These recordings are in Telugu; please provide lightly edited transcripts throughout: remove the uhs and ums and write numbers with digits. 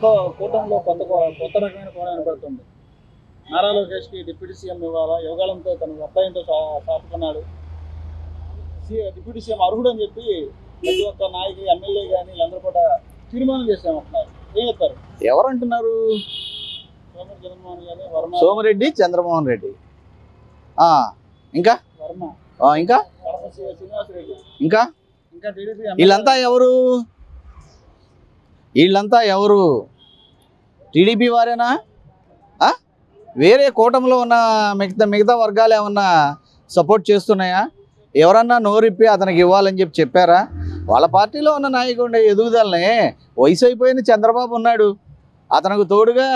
కూటమిలో కొత్త రకమైన కోణం ఏర్పడుతుంది. నారా లోకేష్కి డిప్యూటీ సీఎం ఇవ్వాలా, యోగాలంతో తన అబ్బాయితో సాటుకున్నాడు, డిప్యూటీ సీఎం అర్హుడు అని చెప్పి ప్రతి ఒక్క నాయకులు ఎమ్మెల్యే కానీ వీళ్ళందరూ కూడా తీర్మానం చేసామంటున్నారు. ఏం చెప్తారు? ఎవరంటున్నారు? సోమిరెడ్డి, చంద్రమోహన్ రెడ్డి, ఇంకా ఇంకా ఇంకా వీళ్ళంతా ఎవరు? టీడీపీ వారేనా? వేరే కూటమిలో ఉన్న మిగతా వర్గాలు ఏమన్నా సపోర్ట్ చేస్తున్నాయా? ఎవరన్నా నోరిప్పి అతనికి ఇవ్వాలని చెప్పారా? వాళ్ళ పార్టీలో ఉన్న నాయకుడు ఎదుగుదలనే వయసు అయిపోయిన చంద్రబాబు ఉన్నాడు, అతనికి తోడుగా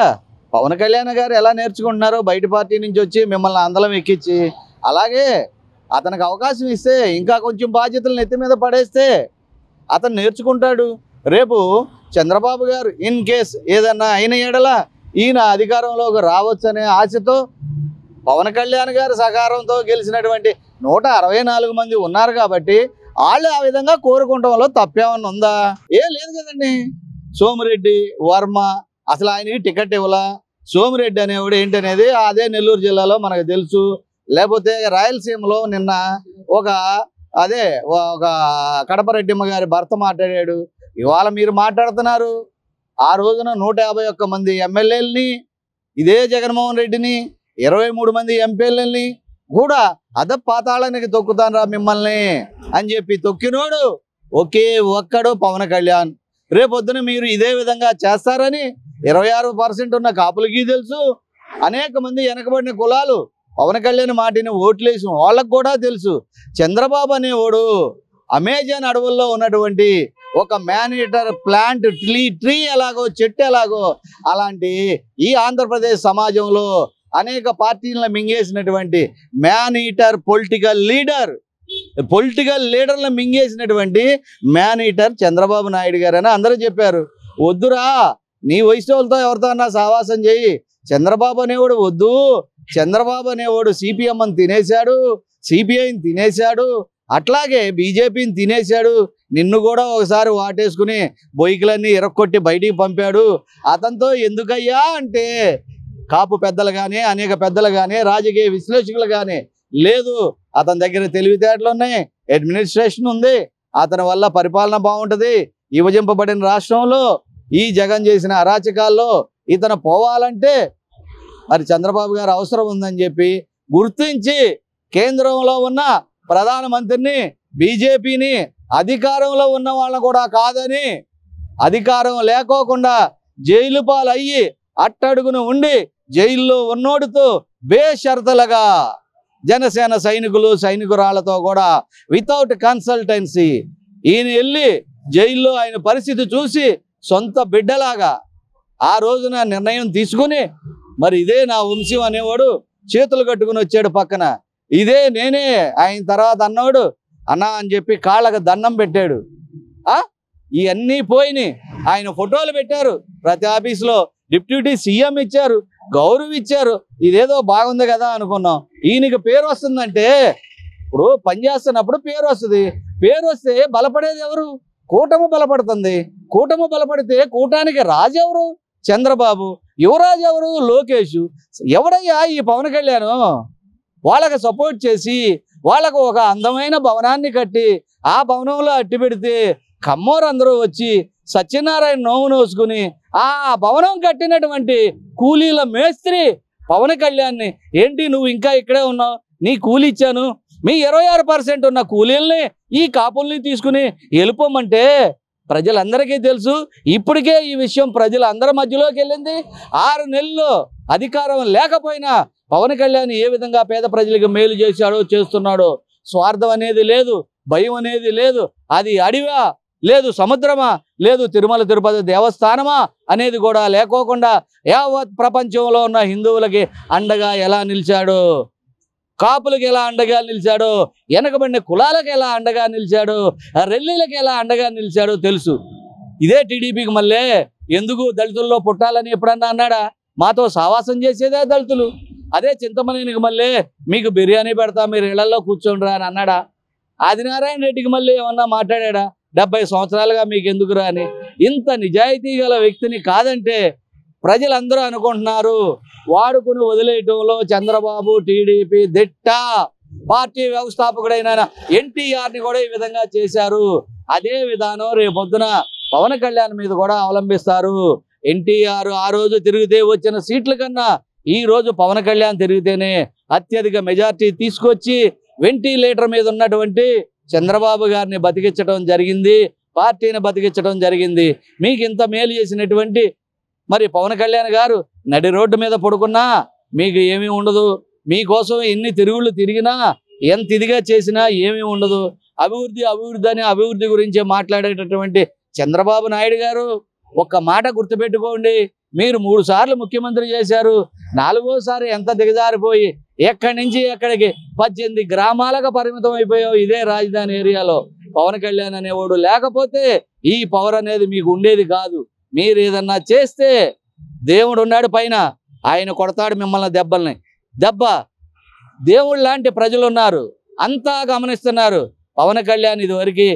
పవన్ కళ్యాణ్ గారు ఎలా నేర్చుకుంటున్నారో బయట పార్టీ నుంచి వచ్చి మిమ్మల్ని అందలం ఎక్కించి, అలాగే అతనికి అవకాశం ఇస్తే ఇంకా కొంచెం బాధ్యతలు నెత్తి మీద పడేస్తే అతను నేర్చుకుంటాడు. రేపు చంద్రబాబు గారు ఇన్ కేస్ ఏదన్నా అయిన ఎడల ఈయన అధికారంలోకి రావచ్చనే ఆశతో పవన్ కళ్యాణ్ గారు సహకారంతో గెలిచినటువంటి 164 మంది ఉన్నారు కాబట్టి వాళ్ళు ఆ విధంగా కోరుకుంటంలో తప్పేమన్నా ఉందా? ఏం లేదు కదండి. సోమిరెడ్డి, వర్మ అసలు ఆయనకి టికెట్ ఇవ్వాలా. సోమిరెడ్డి అనేవాడు ఏంటనేది అదే నెల్లూరు జిల్లాలో మనకు తెలుసు. లేకపోతే రాయలసీమలో నిన్న ఒక కడపరెడ్డిమ్మ గారి భర్త మాట్లాడాడు. ఇవాళ మీరు మాట్లాడుతున్నారు. ఆ రోజున 151 మంది ఎమ్మెల్యేలని, ఇదే జగన్మోహన్ రెడ్డిని, 23 మంది ఎంపీలని కూడా పాతాళానికి తొక్కుతాను రా మిమ్మల్ని అని చెప్పి తొక్కినోడు ఒకే ఒక్కడు పవన్ కళ్యాణ్. రేపొద్దున మీరు ఇదే విధంగా చేస్తారని 26% ఉన్న కాపులకి తెలుసు. అనేక మంది వెనకబడిన కులాలు పవన్ కళ్యాణ్ మాటిని ఓట్లేసి వాళ్ళకు కూడా తెలుసు. చంద్రబాబు అనేవాడు అమెజాన్ అడవుల్లో ఉన్నటువంటి ఒక మ్యాన్-ఈటర్ ప్లాంట్ ట్రీ ఎలాగో, చెట్టు ఎలాగో అలాంటి ఈ ఆంధ్రప్రదేశ్ సమాజంలో అనేక పార్టీలను మింగేసినటువంటి మ్యాన్-ఈటర్ పొలిటికల్ లీడర్లను మింగేసినటువంటి మ్యాన్-ఈటర్ చంద్రబాబు నాయుడు గారు అని అందరూ చెప్పారు. వద్దురా, నీ వయసు వాళ్ళతో ఎవరితో అన్నా సావాసం చేయి, చంద్రబాబు అనేవాడు వద్దు. చంద్రబాబు అనేవాడు సిపిఎంని తినేశాడు, సిపిఐని తినేశాడు, అట్లాగే బీజేపీని తినేశాడు. నిన్ను కూడా ఒకసారి వాటేసుకుని బొయ్యిలన్నీ ఇరక్కొట్టి బయటికి పంపాడు. అతనితో ఎందుకయ్యా అంటే కాపు పెద్దలు కానీ, అనేక పెద్దలు కానీ, రాజకీయ విశ్లేషకులు కానీ లేదు, అతని దగ్గర తెలివితేటలు ఉన్నాయి, అడ్మినిస్ట్రేషన్ ఉంది, అతని వల్ల పరిపాలన బాగుంటుంది. విభజింపబడిన రాష్ట్రంలో ఈ జగన్ చేసిన అరాచకాల్లో ఇతను పోవాలంటే మరి చంద్రబాబు గారు అవసరం ఉందని చెప్పి గుర్తించి కేంద్రంలో ఉన్న ప్రధానమంత్రిని, బీజేపీని, అధికారంలో ఉన్న వాళ్ళని కూడా కాదని, అధికారం లేకోకుండా జైలు పాలయ్యి అట్టడుగున ఉండి జైల్లో ఉన్నోడితో బేషరతులుగా జనసేన సైనికురాళ్లతో కూడా వితౌట్ కన్సల్టెన్సీ ఈయన వెళ్ళి జైల్లో ఆయన పరిస్థితి చూసి సొంత బిడ్డలాగా ఆ రోజున నిర్ణయం తీసుకుని మరి ఇదే నా వంశం అనేవాడు చేతులు కట్టుకుని వచ్చాడు పక్కన. ఇదే నేనే ఆయన తర్వాత అన్నాడు అన్నా అని చెప్పి కాళ్ళకు దండం పెట్టాడు. ఇవన్నీ పోయినాయి. ఆయన ఫోటోలు పెట్టారు, ప్రతి ఆఫీసులో డిప్యూటీ సీఎం ఇచ్చారు, గౌరవం ఇచ్చారు. ఇదేదో బాగుంది కదా అనుకున్నాం. ఈయనకి పేరు వస్తుందంటే ఇప్పుడు పనిచేస్తున్నప్పుడు పేరు వస్తుంది. పేరు వస్తే బలపడేది ఎవరు? కూటమి బలపడుతుంది. కూటమి బలపడితే కూటానికి రాజు ఎవరు? చంద్రబాబు. యువరాజు ఎవరు? లోకేష్. ఎవడయ్యా ఈ పవన్ కళ్యాణ్? వాళ్ళకి సపోర్ట్ చేసి వాళ్ళకు ఒక అందమైన భవనాన్ని కట్టి ఆ భవనంలో అట్టి పెడితే కమ్మోరందరూ వచ్చి సత్యనారాయణ నోము నోసుకుని ఆ భవనం కట్టినటువంటి కూలీల మేస్త్రి పవన్ కళ్యాణ్ని ఏంటి నువ్వు ఇంకా ఇక్కడే ఉన్నావు, నీ కూలి ఇచ్చాను, మీ 26% ఉన్న కూలీల్ని ఈ కాపుల్ని తీసుకుని వెళ్ళిపోమంటే ప్రజలందరికీ తెలుసు. ఇప్పటికే ఈ విషయం ప్రజలందరి మధ్యలోకి వెళ్ళింది. 6 నెలల్లో అధికారం లేకపోయినా పవన్ కళ్యాణ్ ఏ విధంగా పేద ప్రజలకు మేలు చేశాడో చేస్తున్నాడో. స్వార్థం అనేది లేదు, భయం అనేది లేదు. అది అడివా లేదు, సముద్రమా లేదు, తిరుమల తిరుపతి దేవస్థానమా అనేది కూడా లేకోకుండా యావత్ ప్రపంచంలో ఉన్న హిందువులకి అండగా ఎలా నిలిచాడో, కాపులకు ఎలా అండగా నిలిచాడో, వెనకబడిన కులాలకు ఎలా అండగా నిలిచాడో, రెల్లీలకు ఎలా అండగా నిలిచాడో తెలుసు. ఇదే టీడీపీకి మళ్ళీ ఎందుకు దళితుల్లో పుట్టాలని ఎప్పుడన్నా అన్నాడా? మాతో సావాసం చేసేదే దళితులు. అదే చింతమనేనికి మళ్ళీ మీకు బిర్యానీ పెడతా, మీరు ఇళ్లలో కూర్చోండిరా అని అన్నాడా? ఆదినారాయణ రెడ్డికి మళ్ళీ ఏమన్నా మాట్లాడా? 70 సంవత్సరాలుగా మీకు ఎందుకు రాని ఇంత నిజాయితీ గల వ్యక్తిని కాదంటే ప్రజలందరూ అనుకుంటున్నారు వాడుకుని వదిలేయటంలో చంద్రబాబు టీడీపీ దిట్ట పార్టీ వ్యవస్థాపకుడైన ఎన్టీఆర్ని కూడా ఈ విధంగా చేశారు. అదే విధానం రేపొద్దున పవన్ కళ్యాణ్ మీద కూడా అవలంబిస్తారు. ఎన్టీఆర్ ఆ రోజు తిరిగితే వచ్చిన సీట్ల కన్నా ఈ రోజు పవన్ కళ్యాణ్ తిరిగితేనే అత్యధిక మెజార్టీ తీసుకొచ్చి వెంటిలేటర్ మీద ఉన్నటువంటి చంద్రబాబు గారిని బతికించడం జరిగింది, పార్టీని బతికించడం జరిగింది. మీకు ఇంత మేలు చేసినటువంటి మరి పవన్ కళ్యాణ్ గారు నడి రోడ్డు మీద పడుకున్నా మీకు ఏమీ ఉండదు. మీకోసం ఎన్ని తిరుగుళ్ళు తిరిగినా ఎంత ఇదిగా చేసినా ఏమీ ఉండదు. అభివృద్ధి అభివృద్ధి అని అభివృద్ధి గురించి మాట్లాడేటటువంటి చంద్రబాబు నాయుడు గారు ఒక్క మాట గుర్తుపెట్టుకోండి, మీరు 3 సార్లు ముఖ్యమంత్రి చేశారు, 4వసారి ఎంత దిగజారిపోయి ఎక్కడి నుంచి ఎక్కడికి 18 గ్రామాలకు పరిమితం అయిపోయావు ఇదే రాజధాని ఏరియాలో. పవన్ కళ్యాణ్ అనేవాడు లేకపోతే ఈ పవర్ అనేది మీకు ఉండేది కాదు. మీరు ఏదన్నా చేస్తే దేవుడు ఉన్నాడు పైన, ఆయన కొడతాడు మిమ్మల్ని దెబ్బల్ని. దేవుడు లాంటి ప్రజలు ఉన్నారు, అంతా గమనిస్తున్నారు. పవన్ కళ్యాణ్ ఇదివరకు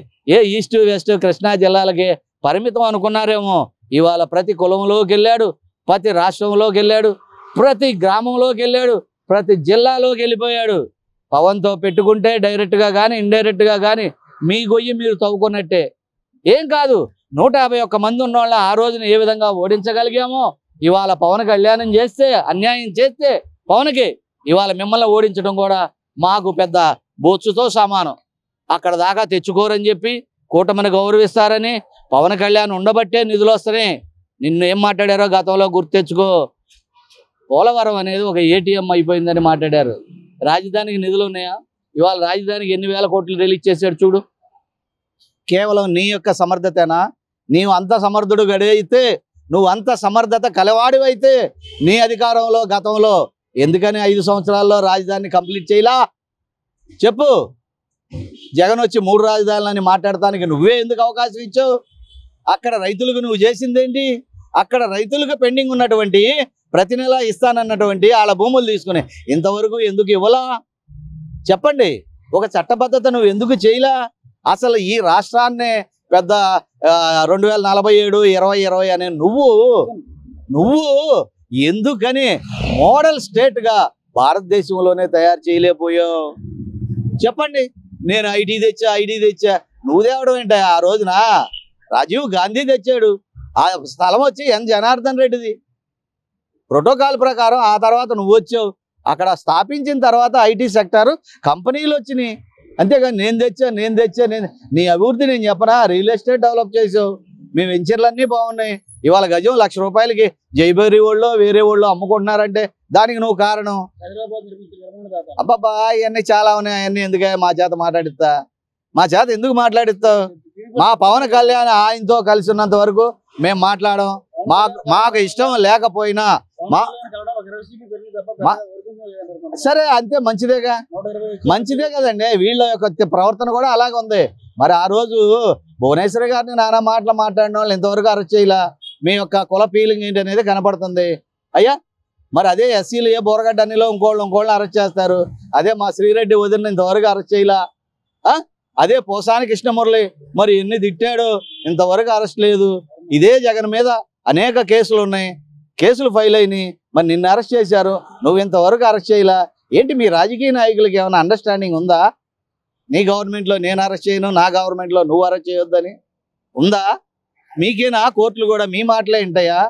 ఈస్ట్ వెస్ట్ కృష్ణా జిల్లాలకి పరిమితం అనుకున్నారేమో, ఇవాళ ప్రతి కులంలోకి వెళ్ళాడు, ప్రతి రాష్ట్రంలోకి వెళ్ళాడు, ప్రతి గ్రామంలోకి వెళ్ళాడు, ప్రతి జిల్లాలోకి వెళ్ళిపోయాడు. పవన్తో పెట్టుకుంటే డైరెక్ట్గా కానీ ఇండైరెక్ట్గా కానీ మీ గొయ్యి మీరు తవ్వుకున్నట్టే. ఏం కాదు, 151 మంది ఉన్నవాళ్ళ ఆ రోజున ఏ విధంగా ఓడించగలిగామో ఇవాళ పవన్ కళ్యాణం చేస్తే అన్యాయం చేస్తే పవన్కి ఇవాళ మిమ్మల్ని ఓడించడం కూడా మాకు పెద్ద బొచ్చుతో సమానం. అక్కడ దాకా తెచ్చుకోరని చెప్పి కూటమిని గౌరవిస్తారని పవన్ కళ్యాణ్ ఉండబట్టే నిధులు వస్తున్నాయి. నిన్ను ఏం మాట్లాడారో గతంలో గుర్తు తెచ్చుకో. పోలవరం అనేది ఒక ఏటీఎం అయిపోయిందని మాట్లాడారు. రాజధానికి నిధులు ఉన్నాయా? ఇవాళ రాజధానికి ఎన్ని వేల కోట్లు రిలీజ్ చేశాడు చూడు. కేవలం నీ యొక్క సమర్థతేనా? నీవు అంత సమర్థుడు గడితే, నువ్వు అంత సమర్థత కలవాడివైతే నీ అధికారంలో గతంలో ఎందుకని 5 సంవత్సరాల్లో రాజధానిని కంప్లీట్ చేయలా చెప్పు. జగన్ వచ్చి 3 రాజధానులని మాట్లాడటానికి నువ్వే ఎందుకు అవకాశం ఇచ్చావు? అక్కడ రైతులకు నువ్వు చేసిందేంటి? అక్కడ రైతులకు పెండింగ్ ఉన్నటువంటి ప్రతి నెల ఇస్తానన్నటువంటి వాళ్ళ భూములు తీసుకుని ఇంతవరకు ఎందుకు ఇవ్వలా చెప్పండి. ఒక చట్టబద్ధత నువ్వు ఎందుకు చేయలా? అసలు ఈ రాష్ట్రాన్నే పెద్ద 2047 2020 అనే నువ్వు ఎందుకని మోడల్ స్టేట్గా భారతదేశంలోనే తయారు చేయలేకపోయావు చెప్పండి. నేను ఐటీ తెచ్చా నువ్వు తేవడం ఏంటా? ఆ రోజున రాజీవ్ గాంధీ తెచ్చాడు, ఆ స్థలం వచ్చి ఎన్ జనార్దన్ రెడ్డిది. ప్రోటోకాల్ ప్రకారం ఆ తర్వాత నువ్వు వచ్చావు, అక్కడ స్థాపించిన తర్వాత ఐటీ సెక్టారు కంపెనీలు వచ్చినాయి. అంతేగాని నేను తెచ్చా నీ అభివృద్ధి నేను చెప్పనా? రియల్ ఎస్టేట్ డెవలప్ చేసావు, మీ వెంచర్లన్నీ బాగున్నాయి. ఇవాళ గజం 1,00,000 రూపాయలకి జైబేరి వాళ్ళు వేరే వాళ్ళు అమ్ముకుంటున్నారంటే దానికి నువ్వు కారణం. అబ్బాబా ఇవన్నీ చాలా ఉన్నాయి, అవన్నీ ఎందుకే మా చేత మాట్లాడిస్తా? మా చేత ఎందుకు మాట్లాడిస్తావు? మా పవన్ కళ్యాణ్ ఆయనతో కలిసి ఉన్నంత వరకు మేము మాట్లాడడం, మాకు ఇష్టం లేకపోయినా సరే అంతే, మంచిదే కదండి. వీళ్ళ యొక్క ప్రవర్తన కూడా అలాగే ఉంది. మరి ఆ రోజు భువనేశ్వర్ గారిని నానా మాటలు మాట్లాడిన వాళ్ళు ఇంతవరకు అరెస్ట్ చేయలా. మీ యొక్క కుల ఫీలింగ్ ఏంటి అనేది కనపడుతుంది అయ్యా. మరి అదే ఎస్సీలు ఏ బోరగడ్డ అనిలో ఇంకోళ్ళని అరెస్ట్ చేస్తారు. అదే మా శ్రీరెడ్డి వదిలిన ఇంతవరకు అరెస్ట్ చేయలా. అదే పోసాని కృష్ణమురళి మరి ఎన్ని తిట్టాడు, ఇంతవరకు అరెస్ట్ లేదు. ఇదే జగన్ మీద అనేక కేసులు ఉన్నాయి, కేసులు ఫైల్ అయినాయి, మరి నిన్ను అరెస్ట్ చేశారు, నువ్వు ఇంతవరకు అరెస్ట్ చేయలా. ఏంటి మీ రాజకీయ నాయకులకి ఏమైనా అండర్స్టాండింగ్ ఉందా? నీ గవర్నమెంట్లో నేను అరెస్ట్ చేయను, నా గవర్నమెంట్లో నువ్వు అరెస్ట్ చేయొద్దని ఉందా? మీకేనా కోర్టులు కూడా మీ మాటలే ఉంటాయా?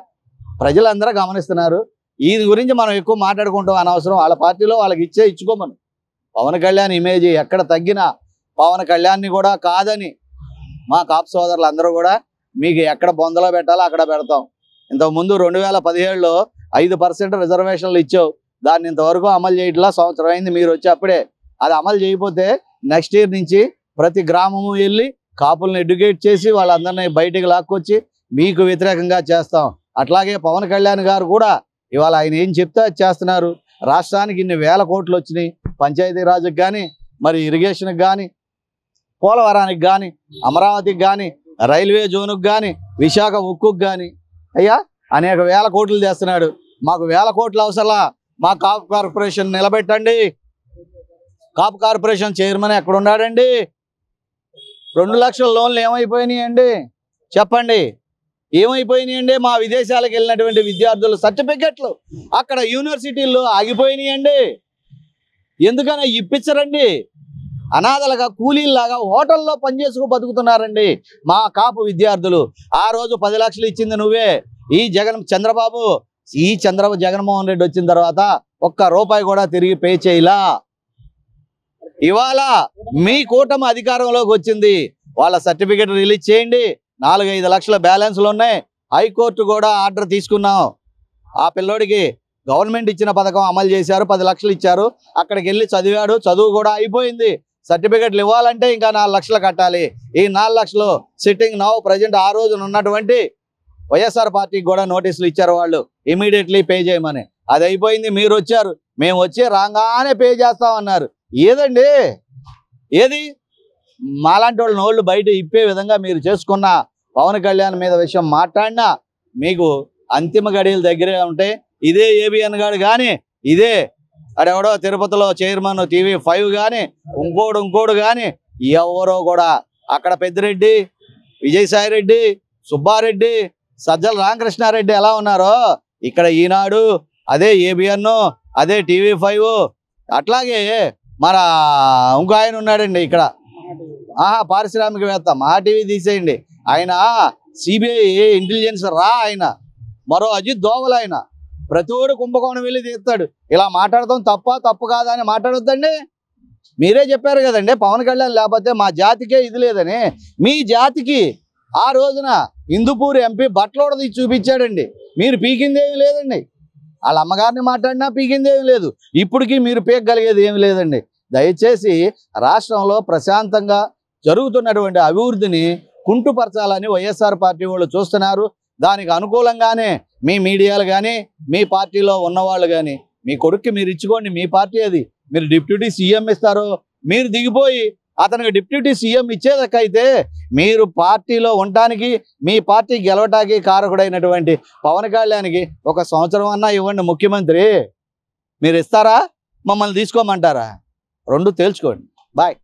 ప్రజలందరూ గమనిస్తున్నారు. ఈ గురించి మనం ఎక్కువ మాట్లాడుకుంటాం అనవసరం. వాళ్ళ పార్టీలో వాళ్ళకి ఇచ్చుకోమను. పవన్ కళ్యాణ్ ఇమేజ్ ఎక్కడ తగ్గినా పవన్ కళ్యాణ్ని కూడా కాదని మా కాపు సోదరులు అందరూ కూడా మీకు ఎక్కడ బొందలో పెట్టాలో అక్కడ పెడతాం. ఇంతకుముందు 2017లో 5% రిజర్వేషన్లు ఇచ్చావు, దాన్ని ఇంతవరకు అమలు చేయట్లా. సంవత్సరం అయింది మీరు వచ్చి అప్పుడే. అది అమలు చేయకపోతే నెక్స్ట్ ఇయర్ నుంచి ప్రతి గ్రామము వెళ్ళి కాపులను ఎడ్యుకేట్ చేసి వాళ్ళందరినీ బయటికి లాక్కొచ్చి మీకు వ్యతిరేకంగా చేస్తాం. అట్లాగే పవన్ కళ్యాణ్ గారు కూడా ఇవాళ ఆయన ఏం చెప్తే చేస్తున్నారు. రాష్ట్రానికి ఇన్ని వేల కోట్లు వచ్చినాయి, పంచాయతీరాజుకి కానీ, మరి ఇరిగేషన్కి కానీ, పోలవరానికి కానీ, అమరావతికి కానీ, రైల్వే జోన్కి కానీ, విశాఖ ఉక్కుకి కానీ అయ్యా అనేక వేల కోట్లు చేస్తున్నాడు. మాకు వేల కోట్లు అవసరంలా. మా కాపు కార్పొరేషన్ నిలబెట్టండి. కాపు కార్పొరేషన్ చైర్మన్ ఎక్కడ ఉన్నాడండి? 2 లక్షల లోన్లు ఏమైపోయినాయండి చెప్పండి? ఏమైపోయినాయండి? మా విదేశాలకు వెళ్ళినటువంటి విద్యార్థుల సర్టిఫికెట్లు అక్కడ యూనివర్సిటీల్లో ఆగిపోయినాయండి. ఎందుకని ఇప్పించరండి? అనాథలుగా కూలీల్లాగా హోటల్లో పనిచేసుకు బతుకుతున్నారండి మా కాపు విద్యార్థులు. ఆ రోజు 10 లక్షలు ఇచ్చింది నువ్వే. ఈ జగన్మోహన్ రెడ్డి వచ్చిన తర్వాత ₹1 కూడా తిరిగి పే చేయలా. ఇవాళ మీ కూటమి అధికారంలోకి వచ్చింది, వాళ్ళ సర్టిఫికెట్ రిలీజ్ చేయండి. 4-5 లక్షల బ్యాలెన్స్లు ఉన్నాయి. హైకోర్టు కూడా ఆర్డర్ తీసుకున్నాం. ఆ పిల్లోడికి గవర్నమెంట్ ఇచ్చిన పథకం అమలు చేశారు, 10 లక్షలు ఇచ్చారు. అక్కడికి వెళ్ళి చదివాడు, చదువు కూడా అయిపోయింది. సర్టిఫికెట్లు ఇవ్వాలంటే ఇంకా 4 లక్షలు కట్టాలి. ఈ 4 లక్షలు సిట్టింగ్ నౌ ప్రజెంట్ ఆ రోజున ఉన్నటువంటి వైఎస్ఆర్ పార్టీకి కూడా నోటీసులు ఇచ్చారు వాళ్ళు, ఇమీడియట్లీ పే చేయమని. అది అయిపోయింది. మీరు వచ్చారు, మేము వచ్చి రాగానే పే చేస్తామన్నారు. ఏదండి ఏది? మాలాంటి వాళ్ళ నోళ్ళు బయట ఇప్పే విధంగా మీరు చేసుకున్న పవన్ కళ్యాణ్ మీద విషయం మాట్లాడినా మీకు అంతిమ గడియలు దగ్గరే ఉంటే ఇదే ఏబిఎన్ గారు కానీ, ఇదే అడెవడో తిరుపతిలో చైర్మన్ TV5 కానీ, ఇంకోడు కానీ ఎవరో కూడా అక్కడ పెద్దిరెడ్డి, విజయసాయిరెడ్డి, సుబ్బారెడ్డి, సజ్జల రామకృష్ణారెడ్డి ఎలా ఉన్నారో ఇక్కడ ఈనాడు, అదే ఏబిఎన్, అదే TV5, అట్లాగే మన ఇంకో ఆయన ఉన్నాడండి ఇక్కడ, పారిశ్రామికవేత్త, మా టీవీ తీసేయండి, ఆయన సిబిఐ ఇంటెలిజెన్స్ ఆయన, మరో అజిత్ దోవల్, ఆయన ప్రతివాడు కుంభకోణం వెళ్ళి తీస్తాడు. ఇలా మాట్లాడతాం తప్పు కాదా అని మాట్లాడొద్దండి. మీరే చెప్పారు కదండి పవన్ కళ్యాణ్ లేకపోతే మా జాతికే ఇది లేదని. మీ జాతికి ఆ రోజున హిందూపూర్ ఎంపీ బట్టలోడది చూపించాడండి. మీరు పీకిందేమీ లేదండి. వాళ్ళ అమ్మగారిని మాట్లాడినా పీకిందేమీ లేదు. ఇప్పటికీ మీరు పీకగలిగేది ఏమి లేదండి. దయచేసి రాష్ట్రంలో ప్రశాంతంగా జరుగుతున్నటువంటి అభివృద్ధిని కుంటుపరచాలని వైఎస్ఆర్ పార్టీ వాళ్ళు చూస్తున్నారు. దానికి అనుకూలంగానే మీ మీడియాలు కానీ, మీ పార్టీలో ఉన్నవాళ్ళు కానీ, మీ కొడుక్కి మీరు ఇచ్చుకోండి, మీ పార్టీ అది. మీరు డిప్యూటీ సీఎం ఇస్తారు, మీరు దిగిపోయి అతనికి డిప్యూటీ సీఎం ఇచ్చేదక్కైతే మీరు పార్టీలో ఉండటానికి, మీ పార్టీ గెలవటానికి కారకుడైనటువంటి పవన్ కళ్యాణ్కి 1 సంవత్సరం అన్నా ఇవ్వండి ముఖ్యమంత్రి. మీరు ఇస్తారా, మమ్మల్ని తీసుకోమంటారా? 2 తేల్చుకోండి. బాయ్.